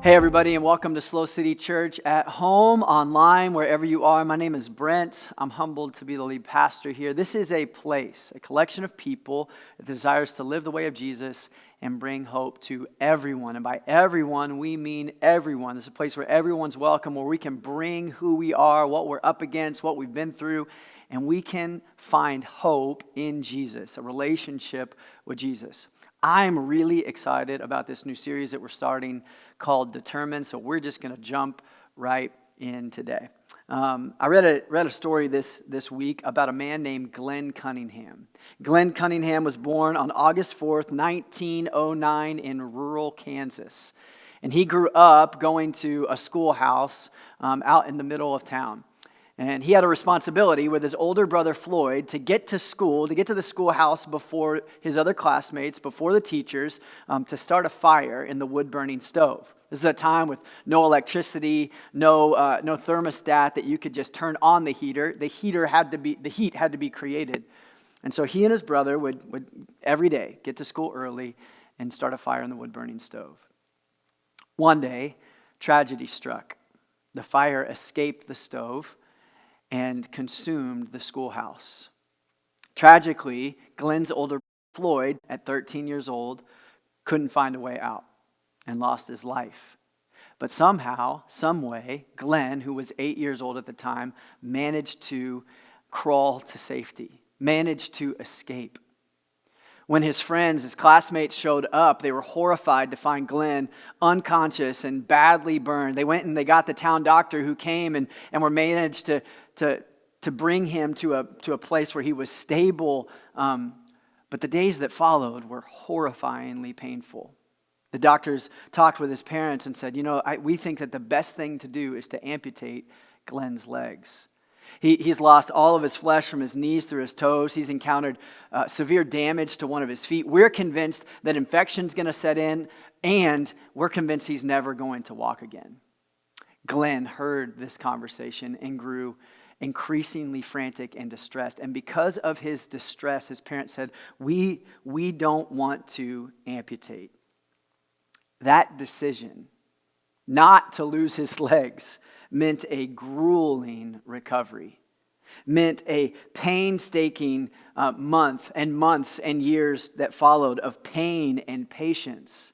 Hey everybody, and welcome to Slow City Church at home, online, wherever you are. My name is Brent. I'm humbled to be the lead pastor here. This is a place, a collection of people that desires to live the way of Jesus and bring hope to everyone. And by everyone, we mean everyone. This is a place where everyone's welcome, where we can bring who we are, what we're up against, what we've been through, and we can find hope in Jesus, a relationship with Jesus. I'm really excited about this new series that we're starting called Determined, so we're just going to jump right in today. I read a story this week about a man named Glenn Cunningham. Glenn Cunningham was born on August 4th, 1909 in rural Kansas. And he grew up going to a schoolhouse out in the middle of town. And he had a responsibility with his older brother Floyd to get to school, to get to the schoolhouse before his other classmates, before the teachers, to start a fire in the wood-burning stove. This is a time with no electricity, no thermostat that you could just turn on the heater. The heat had to be created. And so he and his brother would every day get to school early and start a fire in the wood-burning stove. One day, tragedy struck. The fire escaped the stove and consumed the schoolhouse. Tragically, Glenn's older Floyd, at 13 years old, couldn't find a way out and lost his life. But somehow, some way, Glenn, who was 8 years old at the time, managed to crawl to safety, managed to escape. When his friends, his classmates showed up, they were horrified to find Glenn unconscious and badly burned. They went and they got the town doctor who came and were managed to bring him to a place where he was stable. But the days that followed were horrifyingly painful. The doctors talked with his parents and said, we think that the best thing to do is to amputate Glenn's legs. He's lost all of his flesh from his knees through his toes. He's encountered severe damage to one of his feet. We're convinced that infection's going to set in, and we're convinced he's never going to walk again. Glenn heard this conversation and grew increasingly frantic and distressed. And because of his distress, his parents said, we don't want to amputate. That decision, not to lose his legs, meant a grueling recovery, meant a painstaking months and years that followed of pain and patience.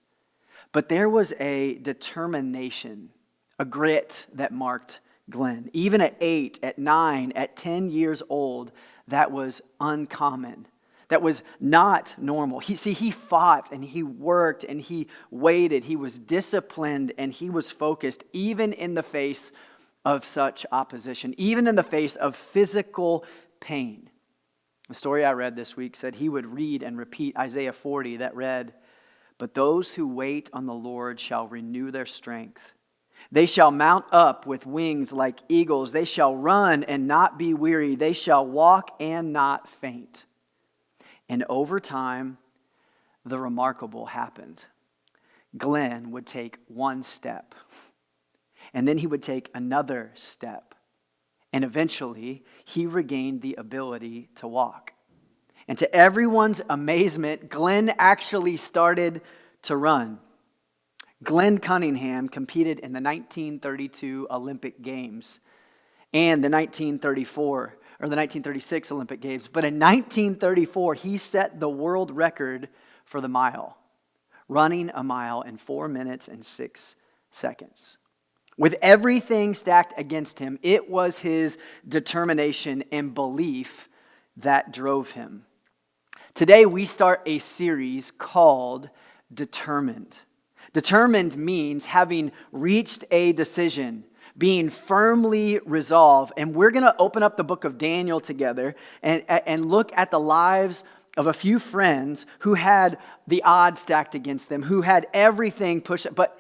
But there was a determination, a grit that marked Glenn. Even at 8, at 9, at 10 years old, that was uncommon. That was not normal. He fought and he worked and he waited. He was disciplined and he was focused, even in the face of such opposition, even in the face of physical pain. The story I read this week said he would read and repeat Isaiah 40 that read, "But those who wait on the Lord shall renew their strength. They shall mount up with wings like eagles. They shall run and not be weary. They shall walk and not faint." And over time, the remarkable happened. Glenn would take one step, and then he would take another step, and eventually he regained the ability to walk. And to everyone's amazement, Glenn actually started to run. Glenn Cunningham competed in the 1932 Olympic Games and the 1936 Olympic Games. But in 1934, he set the world record for the mile, running a mile in 4 minutes and 6 seconds. With everything stacked against him, it was his determination and belief that drove him. Today, we start a series called Determined. Determined means having reached a decision, being firmly resolved. And we're going to open up the book of Daniel together and look at the lives of a few friends who had the odds stacked against them, who had everything pushed, but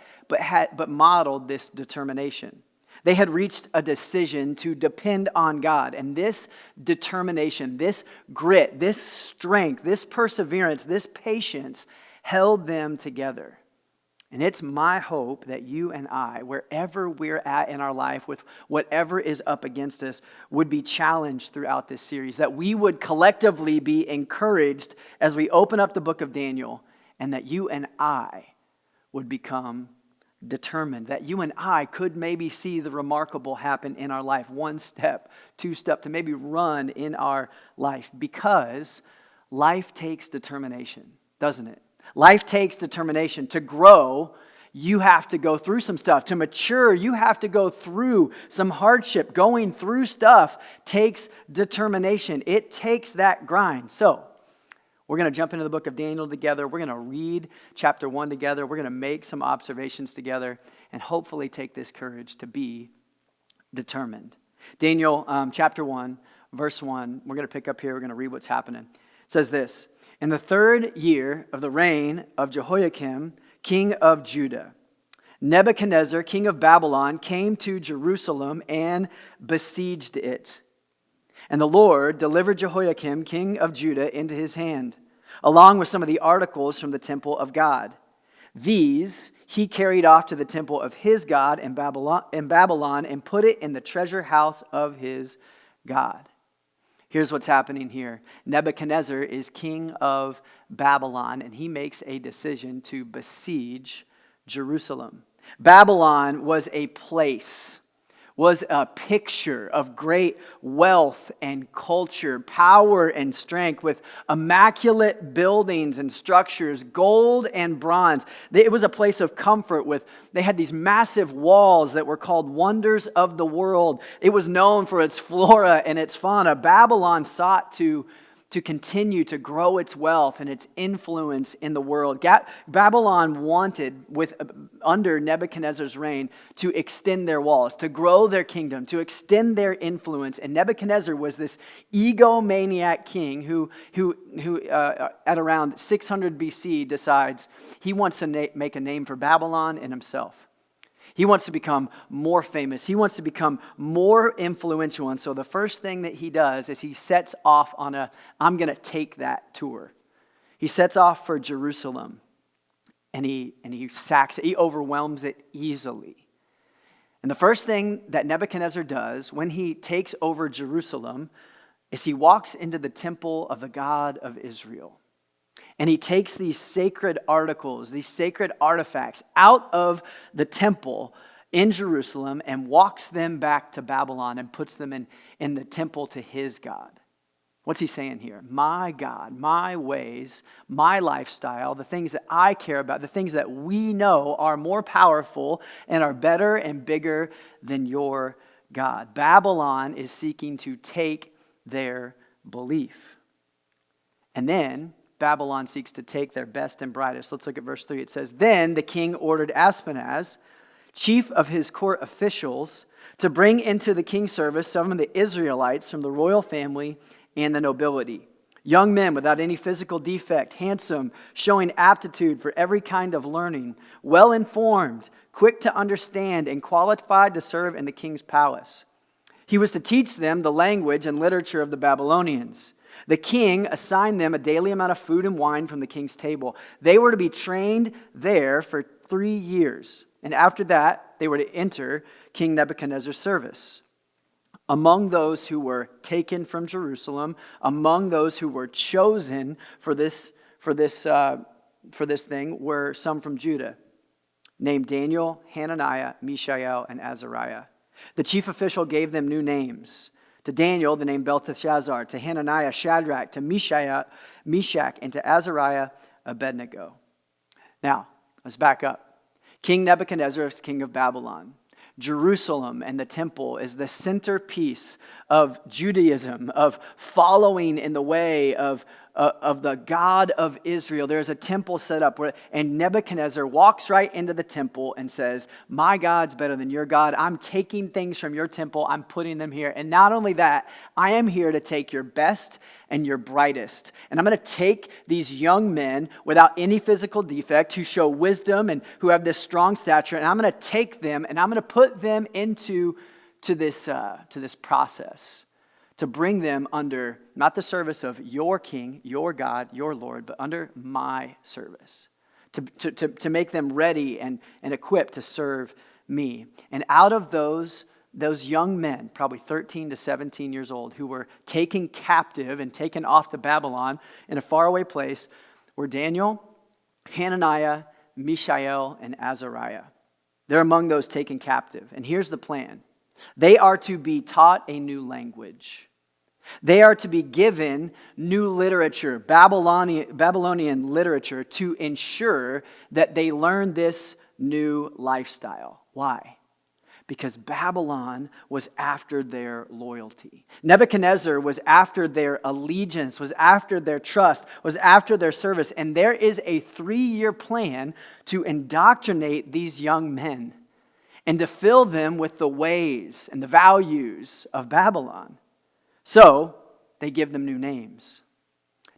modeled this determination. They had reached a decision to depend on God. And this determination, this grit, this strength, this perseverance, this patience held them together. And it's my hope that you and I, wherever we're at in our life, with whatever is up against us, would be challenged throughout this series, that we would collectively be encouraged as we open up the book of Daniel, and that you and I would become determined, that you and I could maybe see the remarkable happen in our life, one step, two step, to maybe run in our life, because life takes determination, doesn't it? Life takes determination. To grow, you have to go through some stuff. To mature, you have to go through some hardship. Going through stuff takes determination. It takes that grind. So, we're going to jump into the book of Daniel together. We're going to read chapter 1 together. We're going to make some observations together and hopefully take this courage to be determined. Daniel chapter 1, verse 1. We're going to pick up here. We're going to read what's happening. It says this: In the 3rd year of the reign of Jehoiakim, king of Judah, Nebuchadnezzar, king of Babylon, came to Jerusalem and besieged it. And the Lord delivered Jehoiakim, king of Judah, into his hand, along with some of the articles from the temple of God. These he carried off to the temple of his God in Babylon and put it in the treasure house of his God. Here's what's happening here. Nebuchadnezzar is king of Babylon, and he makes a decision to besiege Jerusalem. Babylon was a place, was a picture of great wealth and culture, power and strength, with immaculate buildings and structures, gold and bronze. It was a place of comfort. They had these massive walls that were called wonders of the world. It was known for its flora and its fauna. Babylon sought to continue to grow its wealth and its influence in the world. Babylon wanted, under Nebuchadnezzar's reign, to extend their walls, to grow their kingdom, to extend their influence. And Nebuchadnezzar was this egomaniac king who at around 600 BC decides he wants to make a name for Babylon and himself. He wants to become more famous. He wants to become more influential. And so the first thing that he does is he sets off on I'm going to take that tour. He sets off for Jerusalem, and he sacks it. He overwhelms it easily. And the first thing that Nebuchadnezzar does when he takes over Jerusalem is he walks into the temple of the God of Israel. And he takes these sacred articles, these sacred artifacts out of the temple in Jerusalem and walks them back to Babylon and puts them in the temple to his God. What's he saying here? My God, my ways, my lifestyle, the things that I care about, the things that we know are more powerful and are better and bigger than your God. Babylon is seeking to take their belief. And then Babylon seeks to take their best and brightest. Let's look at verse 3. It says, Then the king ordered Ashpenaz, chief of his court officials, to bring into the king's service some of the Israelites from the royal family and the nobility. Young men without any physical defect, handsome, showing aptitude for every kind of learning, well-informed, quick to understand, and qualified to serve in the king's palace. He was to teach them the language and literature of the Babylonians. The king assigned them a daily amount of food and wine from the king's table. They were to be trained there for 3 years. And after that, they were to enter King Nebuchadnezzar's service. Among those who were taken from Jerusalem, among those who were chosen for this thing, were some from Judah, named Daniel, Hananiah, Mishael, and Azariah. The chief official gave them new names. To Daniel, the name Belteshazzar. To Hananiah, Shadrach. To Meshach. And to Azariah, Abednego. Now, let's back up. King Nebuchadnezzar is king of Babylon. Jerusalem and the temple is the centerpiece of Judaism, of following in the way of the God of Israel. There's a temple set up, and Nebuchadnezzar walks right into the temple and says, my God's better than your God. I'm taking things from your temple. I'm putting them here. And not only that, I am here to take your best and your brightest. And I'm going to take these young men without any physical defect who show wisdom and who have this strong stature, and I'm going to take them and I'm going to put them into this process, to bring them under, not the service of your king, your God, your Lord, but under my service, to make them ready and equipped to serve me. And out of those young men, probably 13 to 17 years old, who were taken captive and taken off to Babylon in a faraway place, were Daniel, Hananiah, Mishael, and Azariah. They're among those taken captive. And here's the plan. They are to be taught a new language. They are to be given new literature, Babylonian literature, to ensure that they learn this new lifestyle. Why? Because Babylon was after their loyalty. Nebuchadnezzar was after their allegiance, was after their trust, was after their service. And there is a 3-year plan to indoctrinate these young men and to fill them with the ways and the values of Babylon. So they give them new names.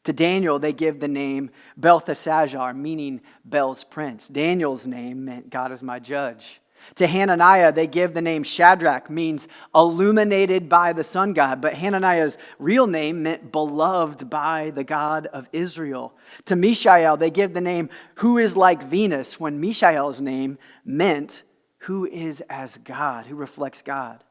To Daniel, they give the name Belteshazzar, meaning Bel's prince. Daniel's name meant God is my judge. To Hananiah, they give the name Shadrach, means illuminated by the sun god. But Hananiah's real name meant beloved by the God of Israel. To Mishael, they give the name who is like Venus, when Mishael's name meant who is as God, who reflects God.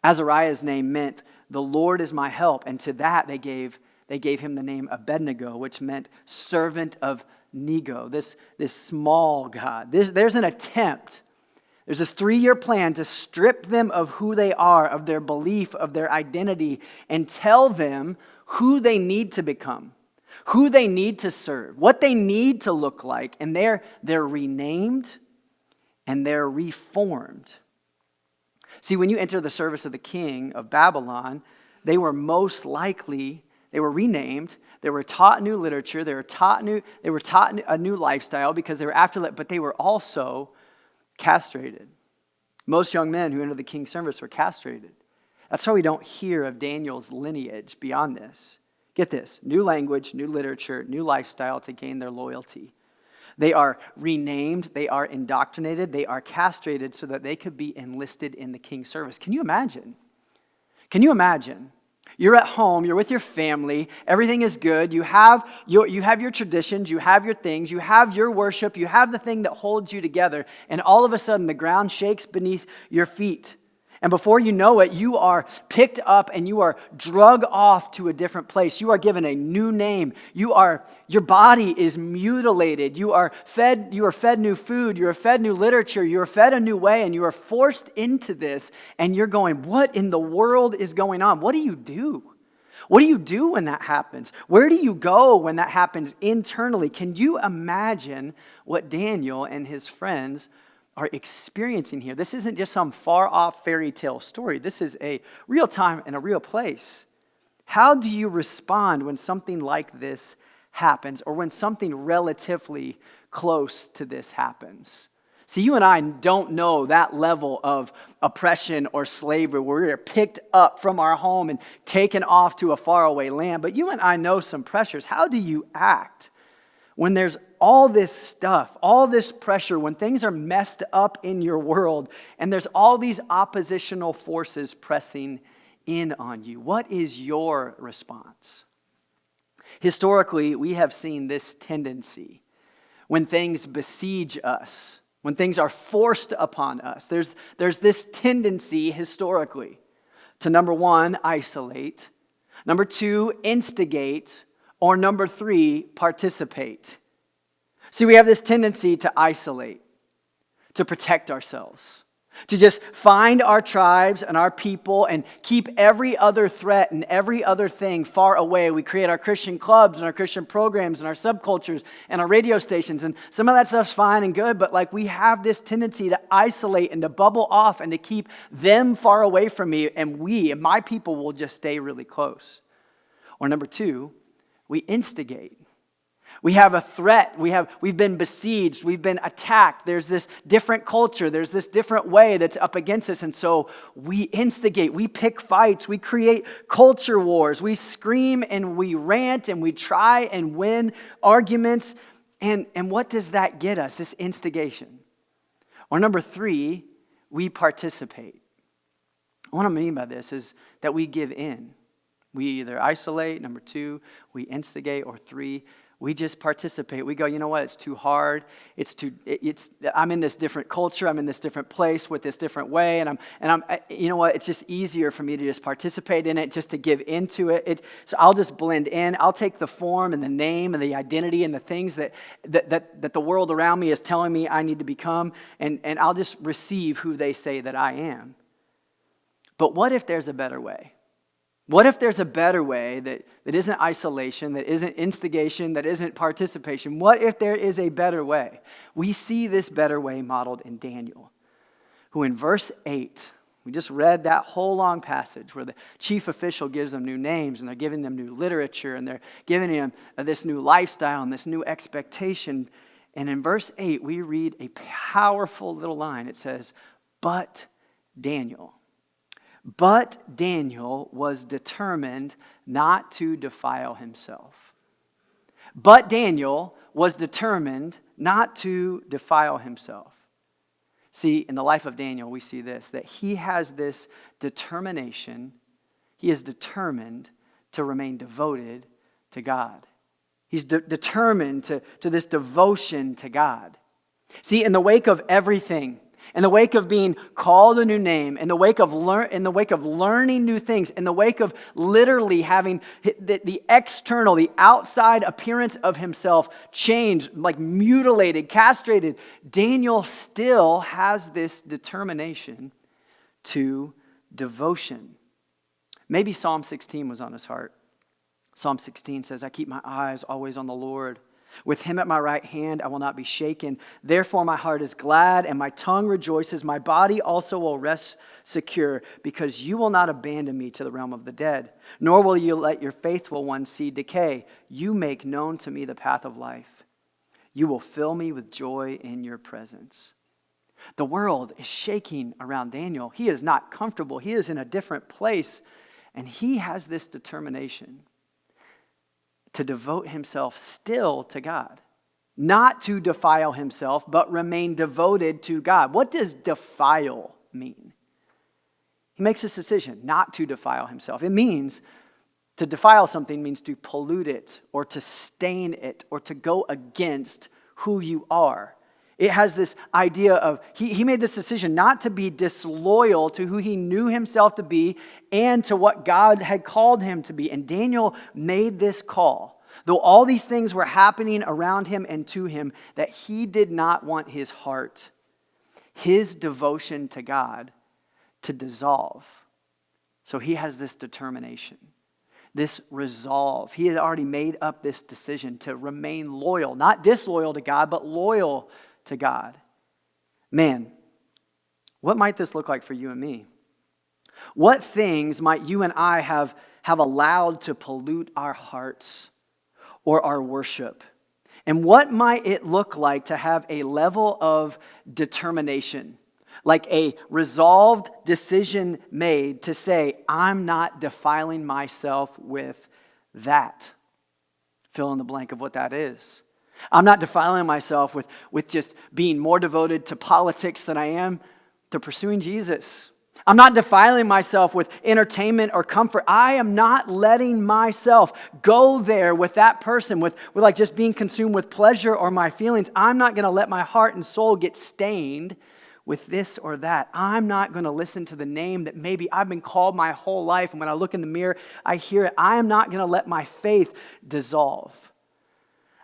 Azariah's name meant the Lord is my help. And to that they gave him the name Abednego, which meant servant of Nego, this small God. There's an attempt. There's this 3-year plan to strip them of who they are, of their belief, of their identity, and tell them who they need to become, who they need to serve, what they need to look like. And they're renamed and they're reformed. See, when you enter the service of the king of Babylon, they were renamed, they were taught new literature, they were taught a new lifestyle because they were after, but they were also castrated. Most young men who enter the king's service were castrated. That's why we don't hear of Daniel's lineage beyond this. Get this, new language, new literature, new lifestyle to gain their loyalty. They are renamed, they are indoctrinated, they are castrated so that they could be enlisted in the king's service. Can you imagine? You're at home, you're with your family, everything is good, you have your traditions, you have your things, you have your worship, you have the thing that holds you together, and all of a sudden the ground shakes beneath your feet. And before you know it, you are picked up and you are drug off to a different place. You are given a new name. Your body is mutilated. You are fed new food. You are fed new literature. You are fed a new way, and you are forced into this. And you're going, what in the world is going on? What do you do? What do you do when that happens? Where do you go when that happens internally? Can you imagine what Daniel and his friends are experiencing here? This isn't just some far-off fairy tale story. This is a real time and a real place. How do you respond when something like this happens, or when something relatively close to this happens? See, you and I don't know that level of oppression or slavery where we are picked up from our home and taken off to a faraway land, but you and I know some pressures. How do you act when there's all this stuff, all this pressure, when things are messed up in your world and there's all these oppositional forces pressing in on you? What is your response? Historically, we have seen this tendency when things besiege us, when things are forced upon us. There's this tendency historically to, number 1, isolate, number 2, instigate, or number 3, participate. See, we have this tendency to isolate, to protect ourselves, to just find our tribes and our people and keep every other threat and every other thing far away. We create our Christian clubs and our Christian programs and our subcultures and our radio stations, and some of that stuff's fine and good, but we have this tendency to isolate and to bubble off and to keep them far away from me, and my people will just stay really close. Or number 2, we instigate. We have a threat. We've been besieged. We've been attacked. There's this different culture. There's this different way that's up against us. And so we instigate. We pick fights. We create culture wars. We scream and we rant and we try and win arguments. And what does that get us? This instigation. Or number 3, we participate. What I mean by this is that we give in. We either isolate, number 2, we instigate, or 3, We just participate. We go, you know what? It's too hard. I'm in this different culture. I'm in this different place with this different way. And you know what? It's just easier for me to just participate in it, just to give into it. So I'll just blend in. I'll take the form and the name and the identity and the things that the world around me is telling me I need to become. And I'll just receive who they say that I am. But what if there's a better way? What if there's a better way that isn't isolation, that isn't instigation, that isn't participation? What if there is a better way? We see this better way modeled in Daniel, who in verse 8, we just read that whole long passage where the chief official gives them new names and they're giving them new literature and they're giving them this new lifestyle and this new expectation. And in verse 8, we read a powerful little line. It says, But Daniel was determined not to defile himself. But Daniel was determined not to defile himself. See, in the life of Daniel, we see this, that he has this determination. He is determined to remain devoted to God. He's determined to this devotion to God. See, in the wake of everything, in the wake of being called a new name, in the wake of learning new things, in the wake of literally having the external, the outside appearance of himself changed, like mutilated, castrated, Daniel still has this determination to devotion. Maybe Psalm 16 was on his heart. Psalm 16 says, I keep my eyes always on the Lord. With him at my right hand, I will not be shaken. Therefore, my heart is glad and my tongue rejoices. My body also will rest secure, because you will not abandon me to the realm of the dead, nor will you let your faithful one see decay. You make known to me the path of life. You will fill me with joy in your presence. The world is shaking around Daniel. He is not comfortable. He is in a different place, and he has this determination to devote himself still to God. Not to defile himself, but remain devoted to God. What does defile mean? He makes this decision not to defile himself. It means to defile something means to pollute it or to stain it or to go against who you are. It has this idea of, he made this decision not to be disloyal to who he knew himself to be and to what God had called him to be. And Daniel made this call, though all these things were happening around him and to him, that he did not want his heart, his devotion to God, to dissolve. So he has this determination, this resolve. He had already made up this decision to remain loyal, not disloyal to God, but loyal to God. Man, what might this look like for you and me? What things might you and I have allowed to pollute our hearts or our worship? And what might it look like to have a level of determination, like a resolved decision made to say, I'm not defiling myself with that? Fill in the blank of what that is. I'm not defiling myself with just being more devoted to politics than I am to pursuing Jesus. I'm not defiling myself with entertainment or comfort. I am not letting myself go there with that person, with like just being consumed with pleasure or my feelings. I'm not going to let my heart and soul get stained with this or that. I'm not going to listen to the name that maybe I've been called my whole life, and when I look in the mirror, I hear it. I am not going to let my faith dissolve.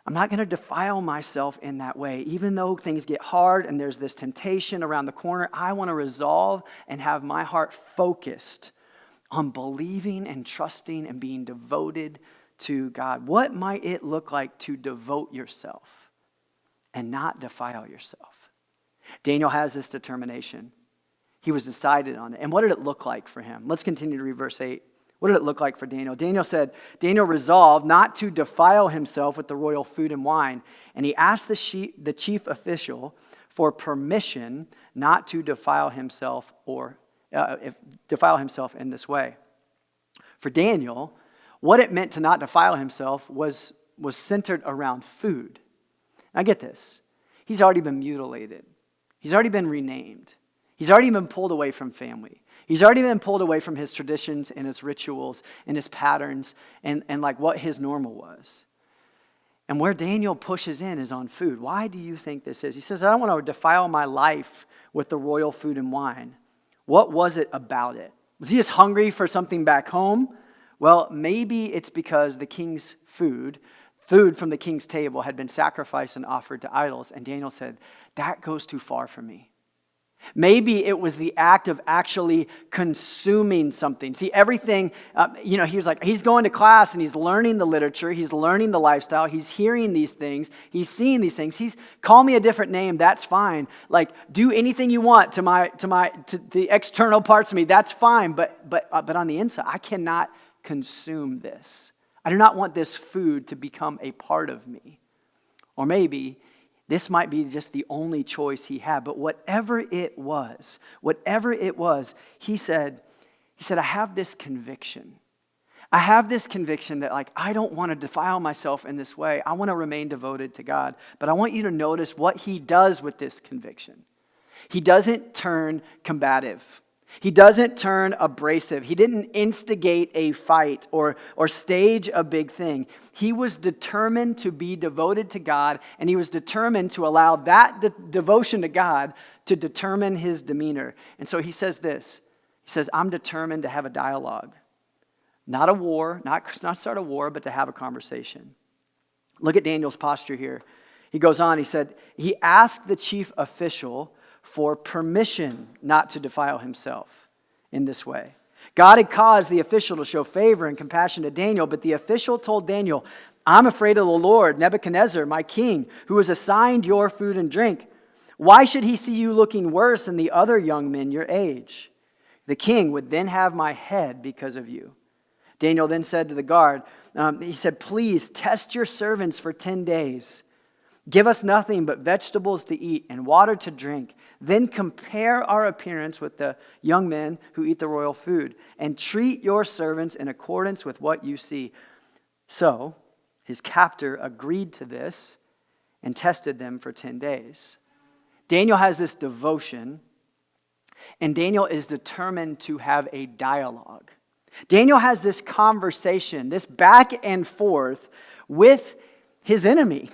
I'm not going to defile myself in that way. Even though things get hard and there's this temptation around the corner, I want to resolve and have my heart focused on believing and trusting and being devoted to God. What might it look like to devote yourself and not defile yourself? Daniel has this determination. He was decided on it. And what did it look like for him? Let's continue to read verse 8. What did it look like for Daniel? Daniel resolved not to defile himself with the royal food and wine, and he asked the chief official for permission not to defile himself in this way. For Daniel, what it meant to not defile himself was centered around food. Now get this. He's already been mutilated. He's already been renamed. He's already been pulled away from family. He's already been pulled away from his traditions and his rituals and his patterns and like what his normal was. And where Daniel pushes in is on food. Why do you think this is? He says, I don't want to defile my life with the royal food and wine. What was it about it? Was he just hungry for something back home? Well, maybe it's because the king's food from the king's table had been sacrificed and offered to idols. And Daniel said, that goes too far for me. Maybe it was the act of actually consuming something. See, everything, he was like, he's going to class and he's learning the literature, he's learning the lifestyle, he's hearing these things, he's seeing these things. Call me a different name, that's fine. Like, do anything you want to the external parts of me, that's fine. But on the inside, I cannot consume this. I do not want this food to become a part of me. Or maybe this might be just the only choice he had, but whatever it was, he said, I have this conviction. I have this conviction that I don't want to defile myself in this way. I want to remain devoted to God. But I want you to notice what he does with this conviction. He doesn't turn combative. He doesn't turn abrasive. He didn't instigate a fight or stage a big thing. He was determined to be devoted to God, and he was determined to allow that devotion to God to determine his demeanor. And so he says this. He says, I'm determined to have a dialogue. Not a war, not start a war, but to have a conversation. Look at Daniel's posture here. He goes on, he said, he asked the chief official for permission not to defile himself in this way. God had caused the official to show favor and compassion to Daniel, but the official told Daniel, I'm afraid of the Lord, Nebuchadnezzar, my king, who has assigned your food and drink. Why should he see you looking worse than the other young men your age? The king would then have my head because of you. Daniel then said to the guard, he said, please test your servants for 10 days. Give us nothing but vegetables to eat and water to drink. Then compare our appearance with the young men who eat the royal food, and treat your servants in accordance with what you see. So his captor agreed to this and tested them for 10 days. Daniel has this devotion, and Daniel is determined to have a dialogue. Daniel has this conversation, this back and forth with his enemy,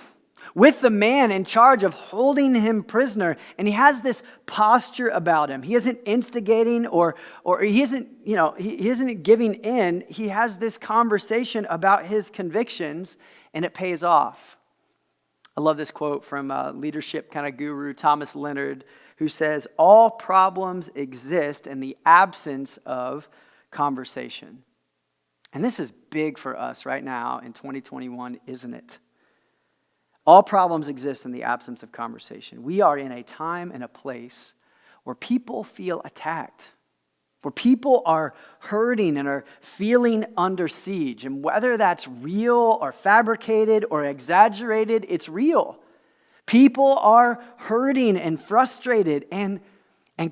with the man in charge of holding him prisoner. And he has this posture about him. He isn't instigating or he isn't giving in. He has this conversation about his convictions, and it pays off. I love this quote from leadership kind of guru Thomas Leonard, who says, all problems exist in the absence of conversation. And this is big for us right now in 2021, isn't it? All problems exist in the absence of conversation. We are in a time and a place where people feel attacked, where people are hurting and are feeling under siege. And whether that's real or fabricated or exaggerated, it's real. People are hurting and frustrated, and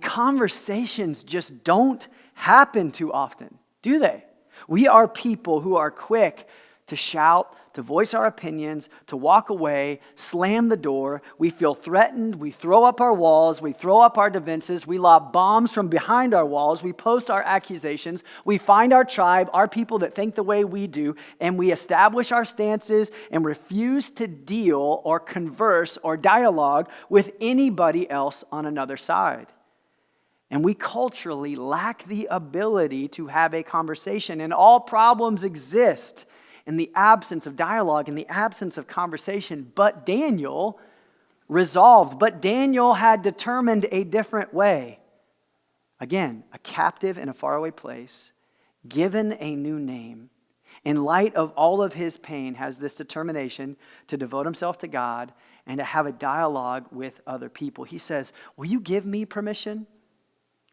conversations just don't happen too often, do they? We are people who are quick to shout, to voice our opinions, to walk away, slam the door. We feel threatened. We throw up our walls. We throw up our defenses. We lob bombs from behind our walls. We post our accusations. We find our tribe, our people that think the way we do, and we establish our stances and refuse to deal or converse or dialogue with anybody else on another side. And we culturally lack the ability to have a conversation, and all problems exist in the absence of dialogue, in the absence of conversation. But Daniel had determined a different way. Again, a captive in a faraway place, given a new name, in light of all of his pain, has this determination to devote himself to God and to have a dialogue with other people. He says, will you give me permission?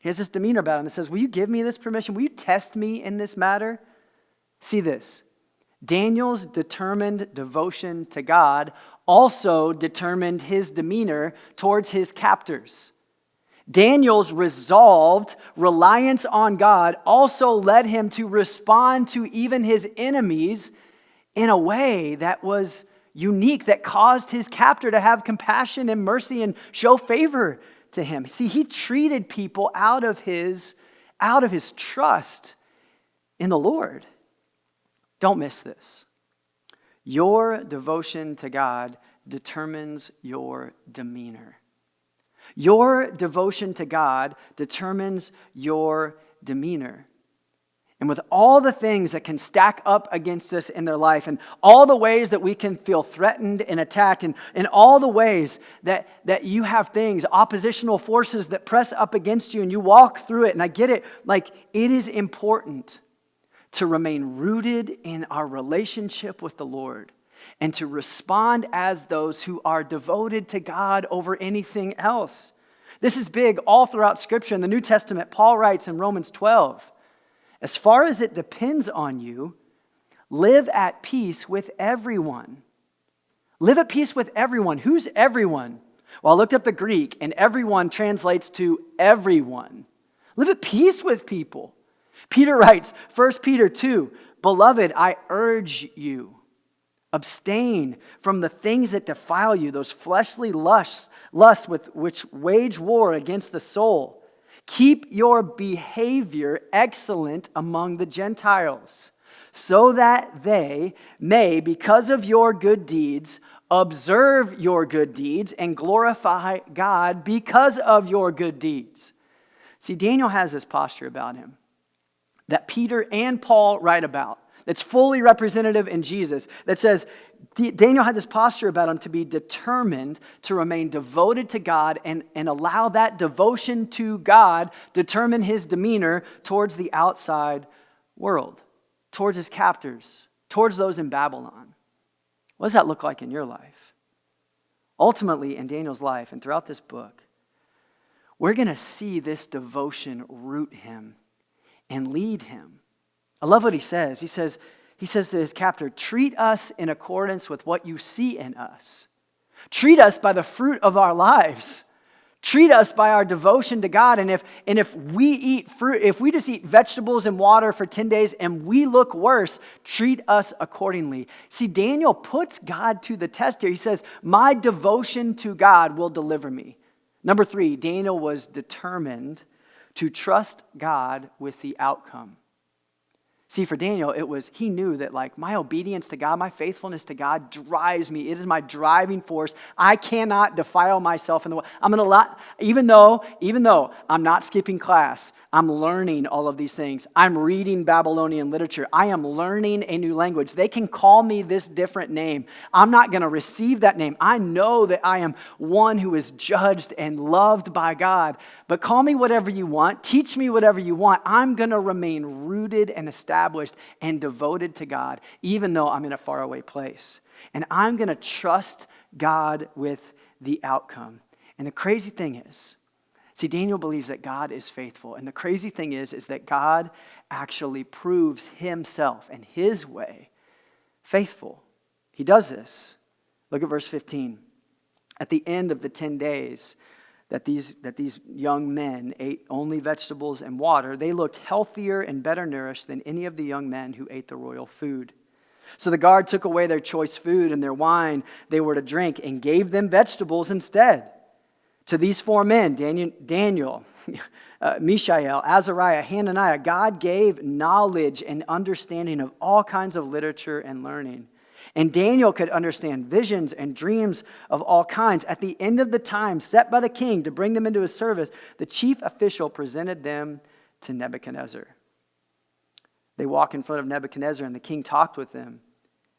He has this demeanor about him that says, will you give me this permission? Will you test me in this matter? See this. Daniel's determined devotion to God also determined his demeanor towards his captors. Daniel's resolved reliance on God also led him to respond to even his enemies in a way that was unique, that caused his captor to have compassion and mercy and show favor to him. See, he treated people out of his trust in the Lord. Don't miss this. Your devotion to God determines your demeanor. Your devotion to God determines your demeanor. And with all the things that can stack up against us in their life, and all the ways that we can feel threatened and attacked, and all the ways that you have things, oppositional forces that press up against you, and you walk through it, and I get it, like it is important to remain rooted in our relationship with the Lord and to respond as those who are devoted to God over anything else. This is big all throughout Scripture. In the New Testament, Paul writes in Romans 12, as far as it depends on you, live at peace with everyone. Live at peace with everyone. Who's everyone? Well, I looked up the Greek, and everyone translates to everyone. Live at peace with people. Peter writes, 1 Peter 2, beloved, I urge you, abstain from the things that defile you, those fleshly lusts with which wage war against the soul. Keep your behavior excellent among the Gentiles, so that they may, because of your good deeds, observe your good deeds and glorify God because of your good deeds. See, Daniel has this posture about him that Peter and Paul write about, that's fully representative in Jesus, that says Daniel had this posture about him to be determined to remain devoted to God and allow that devotion to God determine his demeanor towards the outside world, towards his captors, towards those in Babylon. What does that look like in your life? Ultimately, in Daniel's life and throughout this book, we're going to see this devotion root him and lead him. I love what he says. He says to his captor, treat us in accordance with what you see in us. Treat us by the fruit of our lives. Treat us by our devotion to God. And if we eat fruit, if we just eat vegetables and water for 10 days and we look worse, treat us accordingly. See, Daniel puts God to the test here. He says, my devotion to God will deliver me. Number 3, Daniel was determined to trust God with the outcome. See, for Daniel, he knew that like my obedience to God, my faithfulness to God drives me. It is my driving force. I cannot defile myself in the way. Even though I'm not skipping class, I'm learning all of these things. I'm reading Babylonian literature. I am learning a new language. They can call me this different name. I'm not going to receive that name. I know that I am one who is judged and loved by God. But call me whatever you want. Teach me whatever you want. I'm going to remain rooted and established and devoted to God, even though I'm in a faraway place. And I'm going to trust God with the outcome. And the crazy thing is, see, Daniel believes that God is faithful. And the crazy thing is that God actually proves himself and his way faithful. He does this. Look at verse 15. At the end of the 10 days that these young men ate only vegetables and water, they looked healthier and better nourished than any of the young men who ate the royal food. So the guard took away their choice food and their wine they were to drink and gave them vegetables instead. To these 4 men, Daniel, Mishael, Azariah, Hananiah, God gave knowledge and understanding of all kinds of literature and learning. And Daniel could understand visions and dreams of all kinds. At the end of the time set by the king to bring them into his service, the chief official presented them to Nebuchadnezzar. They walk in front of Nebuchadnezzar, and the king talked with them.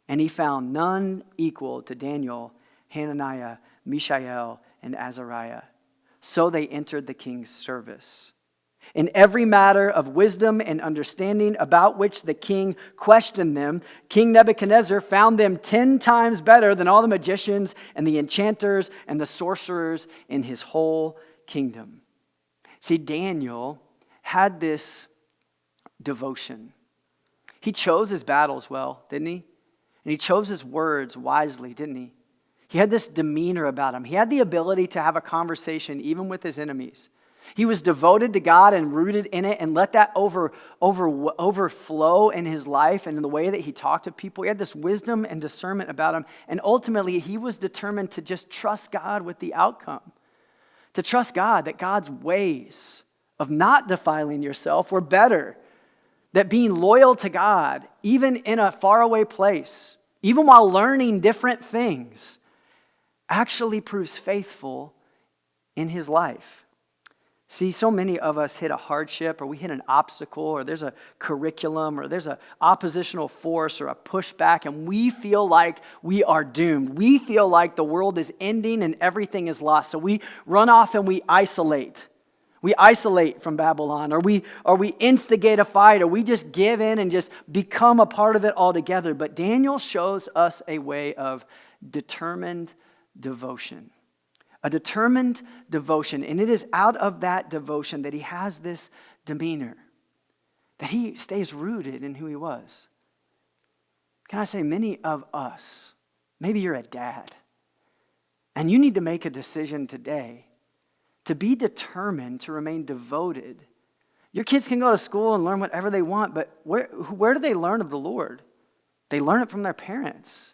And he found none equal to Daniel, Hananiah, Mishael, and Azariah. So they entered the king's service. In every matter of wisdom and understanding about which the king questioned them, King Nebuchadnezzar found them 10 times better than all the magicians and the enchanters and the sorcerers in his whole kingdom. See, Daniel had this devotion. He chose his battles well, didn't he? And he chose his words wisely, didn't he? He had this demeanor about him. He had the ability to have a conversation even with his enemies. He was devoted to God and rooted in it and let that overflow in his life and in the way that he talked to people. He had this wisdom and discernment about him. And ultimately, he was determined to just trust God with the outcome. To trust God that God's ways of not defiling yourself were better. That being loyal to God, even in a faraway place, even while learning different things, actually proves faithful in his life. See, so many of us hit a hardship, or we hit an obstacle, or there's a curriculum, or there's an oppositional force or a pushback, and we feel like we are doomed. We feel like the world is ending and everything is lost. So we run off and we isolate. We isolate from Babylon, or we instigate a fight, or we just give in and just become a part of it altogether. But Daniel shows us a way of determined devotion. A determined devotion. And it is out of that devotion that he has this demeanor, that he stays rooted in who he was. Can I say, many of us, maybe you're a dad, and you need to make a decision today to be determined to remain devoted. Your kids can go to school and learn whatever they want, but where do they learn of the Lord? They learn it from their parents.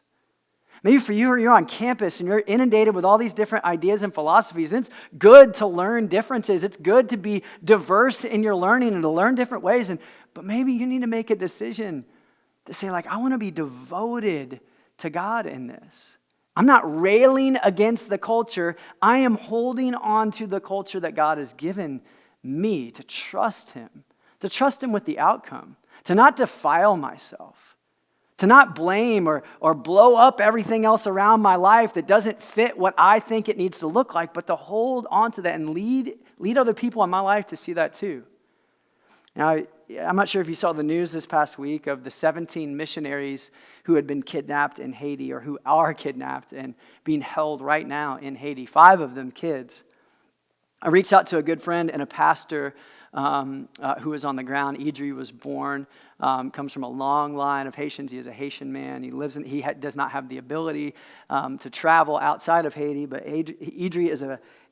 Maybe for you, you're on campus and you're inundated with all these different ideas and philosophies, and it's good to learn differences. It's good to be diverse in your learning and to learn different ways. But maybe you need to make a decision to say, like, I want to be devoted to God in this. I'm not railing against the culture. I am holding on to the culture that God has given me, to trust him with the outcome, to not defile myself, to not blame or blow up everything else around my life that doesn't fit what I think it needs to look like, but to hold on to that and lead other people in my life to see that too. Now, I'm not sure if you saw the news this past week of the 17 missionaries who had been kidnapped in Haiti, or who are kidnapped and being held right now in Haiti. 5 of them kids. I reached out to a good friend and a pastor who was on the ground. Idri was born, comes from a long line of Haitians. He is a Haitian man. He does not have the ability to travel outside of Haiti, but Idri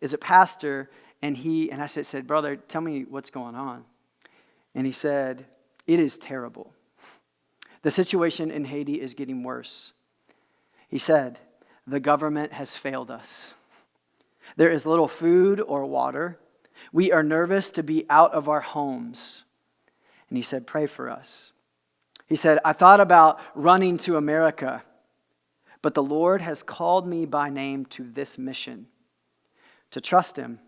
is a pastor, and I said, brother, tell me what's going on. And he said, it is terrible. The situation in Haiti is getting worse. He said, the government has failed us. There is little food or water. We are nervous to be out of our homes. And he said, pray for us. He said, I thought about running to America, but the Lord has called me by name to this mission, to trust him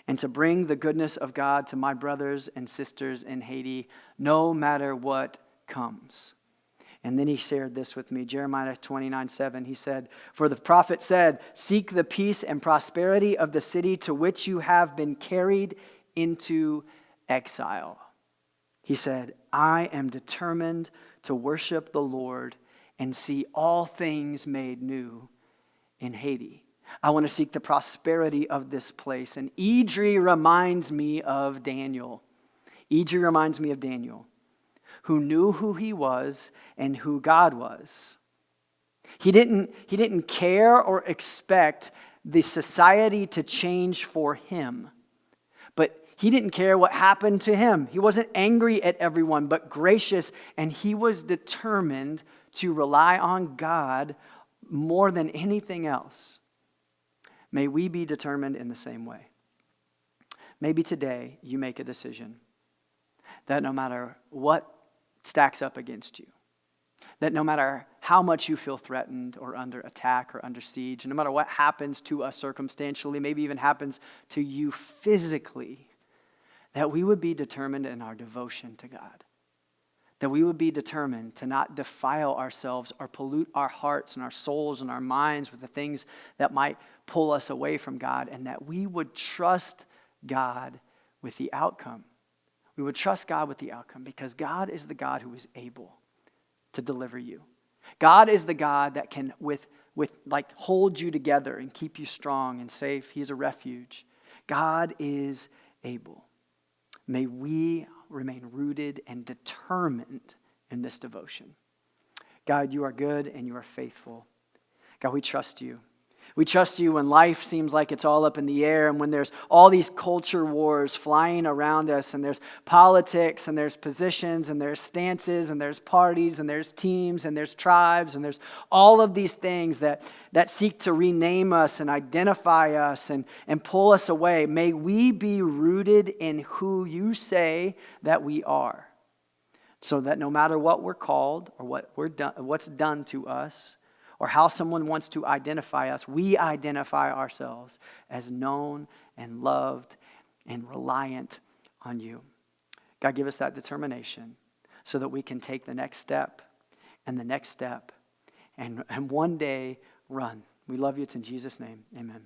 and to bring the goodness of God to my brothers and sisters in Haiti, no matter what comes. And then he shared this with me, Jeremiah 29:7. He said, for the prophet said, seek the peace and prosperity of the city to which you have been carried into exile. He said, I am determined to worship the Lord and see all things made new in Haiti. I want to seek the prosperity of this place. And Idri reminds me of Daniel. Idri reminds me of Daniel, who knew who he was and who God was. He didn't care or expect the society to change for him. But he didn't care what happened to him. He wasn't angry at everyone, but gracious, and he was determined to rely on God more than anything else. May we be determined in the same way. Maybe today you make a decision that no matter what stacks up against you, that no matter how much you feel threatened or under attack or under siege, and no matter what happens to us circumstantially, maybe even happens to you physically, that we would be determined in our devotion to God. That we would be determined to not defile ourselves or pollute our hearts and our souls and our minds with the things that might pull us away from God, and that we would trust God with the outcome. We would trust God with the outcome, because God is the God who is able to deliver you. God is the God that can hold you together and keep you strong and safe. He is a refuge. God is able. May we remain rooted and determined in this devotion. God, you are good and you are faithful. God, we trust you. We trust you when life seems like it's all up in the air, and when there's all these culture wars flying around us, and there's politics, and there's positions, and there's stances, and there's parties, and there's teams, and there's tribes, and there's all of these things that seek to rename us and identify us and pull us away. May we be rooted in who you say that we are. So that no matter what we're called or what's done to us or how someone wants to identify us, we identify ourselves as known and loved and reliant on you. God, give us that determination so that we can take the next step and the next step and one day run. We love you. It's in Jesus' name. Amen.